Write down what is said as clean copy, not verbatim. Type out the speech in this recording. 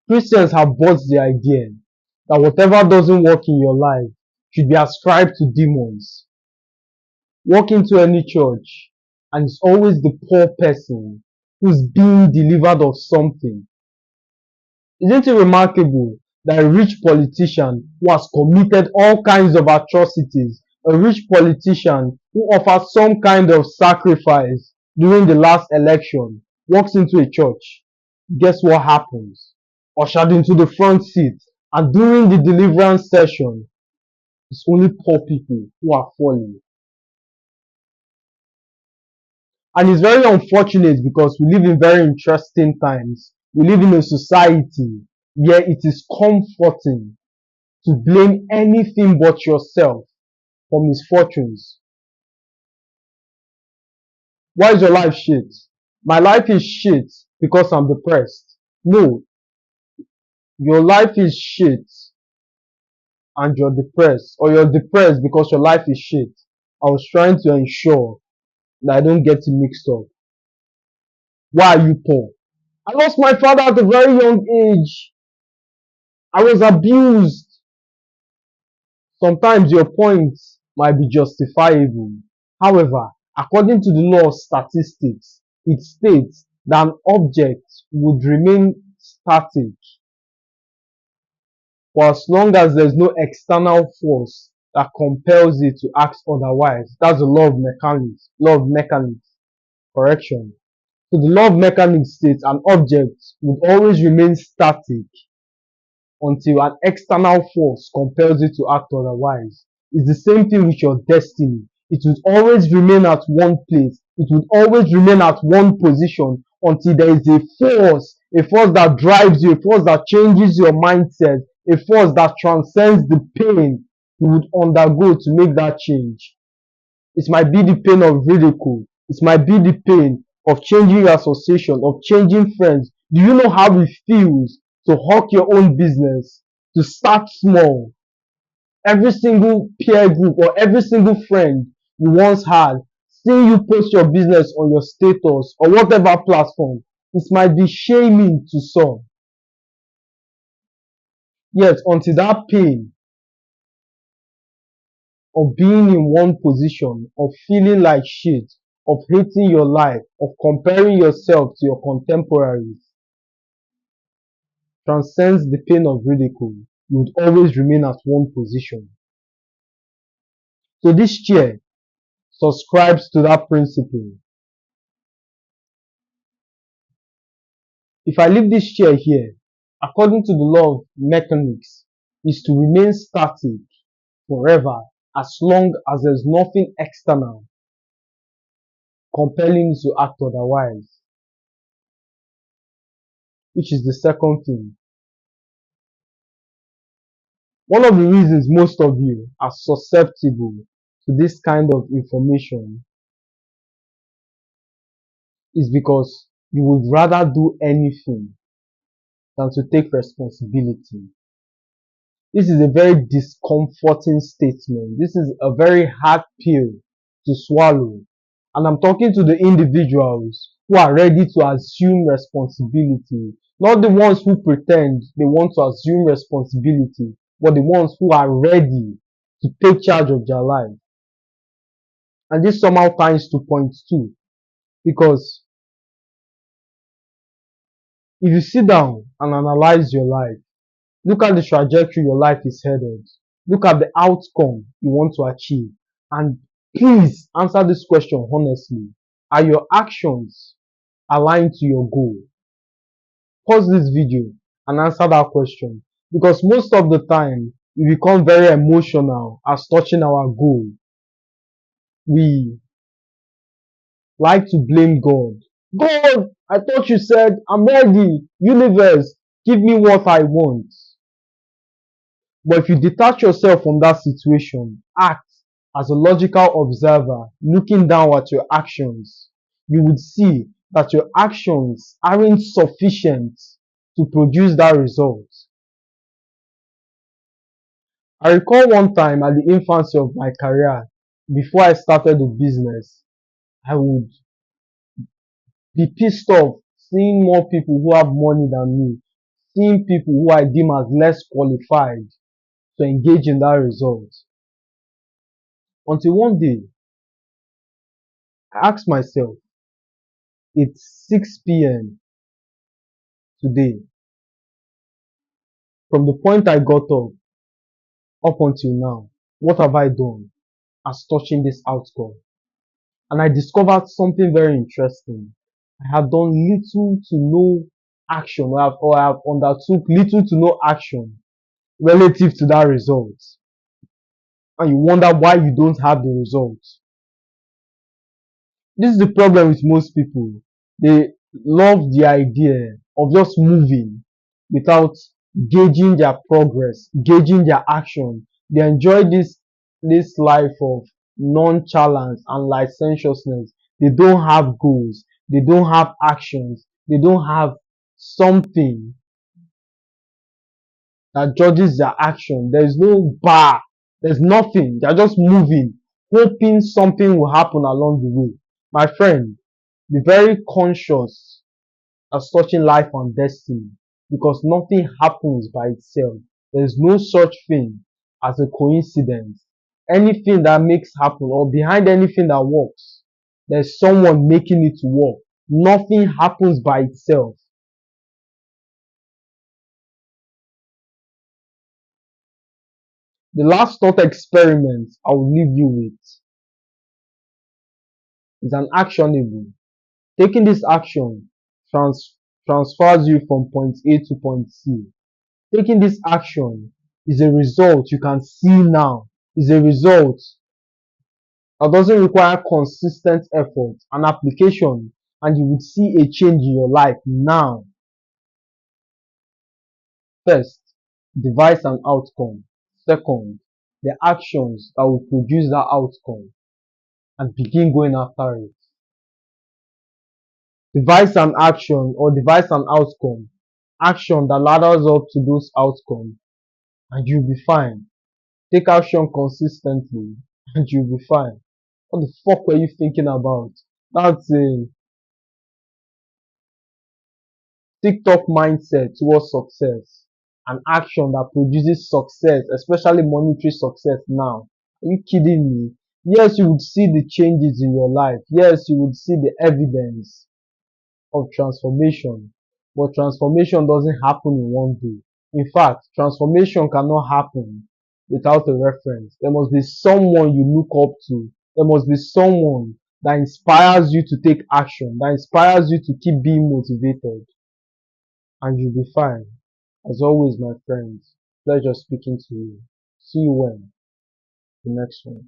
Christians have bought the idea that whatever doesn't work in your life should be ascribed to demons. Walk into any church and it's always the poor person who's being delivered of something. Isn't it remarkable that a rich politician who has committed all kinds of atrocities, a rich politician who offers some kind of sacrifice during the last election, walks into a church? Guess what happens? Ushered into the front seat, and during the deliverance session, it's only poor people who are falling. And it's very unfortunate because we live in very interesting times. We live in a society where it is comforting to blame anything but yourself for misfortunes. Why is your life shit? My life is shit because I'm depressed. No, your life is shit and you're depressed, or you're depressed because your life is shit. I was trying to ensure that I don't get it mixed up. Why are you poor? I lost my father at a very young age. I was abused. Sometimes your points might be justifiable. However, according to the law of statistics, it states that an object would remain static for as long as there's no external force that compels it to act otherwise. That's the law of mechanics. Law of mechanics. Correction. So the law of mechanics states an object would always remain static until an external force compels it to act otherwise. It's the same thing with your destiny. It will always remain at one place. It will always remain at one position until there is a force that drives you, a force that changes your mindset, a force that transcends the pain you would undergo to make that change. It might be the pain of ridicule. It might be the pain of changing your association, of changing friends. Do you know how it feels to hawk your own business, to start small? Every single peer group or every single friend you once had, seeing you post your business on your status or whatever platform, it might be shaming to some. Yet, until that pain of being in one position, of feeling like shit, of hating your life, of comparing yourself to your contemporaries, transcends the pain of ridicule, you would always remain at one position. So this chair subscribes to that principle. If I leave this chair here, according to the law of mechanics, is to remain static forever as long as there's nothing external compelling you to act otherwise. Which is the second thing. One of the reasons most of you are susceptible to this kind of information is because you would rather do anything than to take responsibility. This is a very discomforting statement. This is a very hard pill to swallow. And I'm talking to the individuals who are ready to assume responsibility, not the ones who pretend they want to assume responsibility, but the ones who are ready to take charge of their life. And this somehow ties to point two, because if you sit down and analyze your life, look at the trajectory your life is headed, look at the outcome you want to achieve, and please answer this question honestly. Are your actions aligned to your goal? Pause this video and answer that question, because most of the time we become very emotional as touching our goal. We like to blame God. God, I thought you said I'm ready. Universe, give me what I want. But if you detach yourself from that situation, act as a logical observer, looking down at your actions, you would see that your actions aren't sufficient to produce that result. I recall one time at the infancy of my career, before I started the business, I would be pissed off seeing more people who have money than me seeing people who I deem as less qualified to engage in that result. Until one day, I asked myself, it's 6 p.m. today. From the point I got up until now, what have I done as touching this outcome? And I discovered something very interesting. I have done little to no action, or I have undertook little to no action relative to that result. And you wonder why you don't have the result. This is the problem with most people. They love the idea of just moving without gauging their progress, gauging their action. They enjoy this life of nonchalance and licentiousness. They don't have goals. They don't have actions. They don't have something that judges their action. There's no bar. There's nothing. They're just moving, hoping something will happen along the way. My friend, be very conscious as touching life and destiny, because nothing happens by itself. There's no such thing as a coincidence. Anything that makes happen, or behind anything that works, there's someone making it to work. Nothing happens by itself. The last thought experiment I will leave you with is an actionable. Taking this action transfers you from point A to point C. Taking this action is a result you can see now, is a result that doesn't require consistent effort and application, and you would see a change in your life now. First, device an outcome. Second, the actions that will produce that outcome, and begin going after it. Devise an action or devise an outcome, action that ladders up to those outcomes, and you'll be fine. Take action consistently and you'll be fine. What the fuck were you thinking about? That's a TikTok mindset towards success. An action that produces success, especially monetary success now. Are you kidding me? Yes, you would see the changes in your life. Yes, you would see the evidence of transformation. But transformation doesn't happen in one day. In fact, transformation cannot happen without a reference. There must be someone you look up to. There must be someone that inspires you to take action, that inspires you to keep being motivated, and you'll be fine. As always, my friends, pleasure speaking to you. See you when? The next one.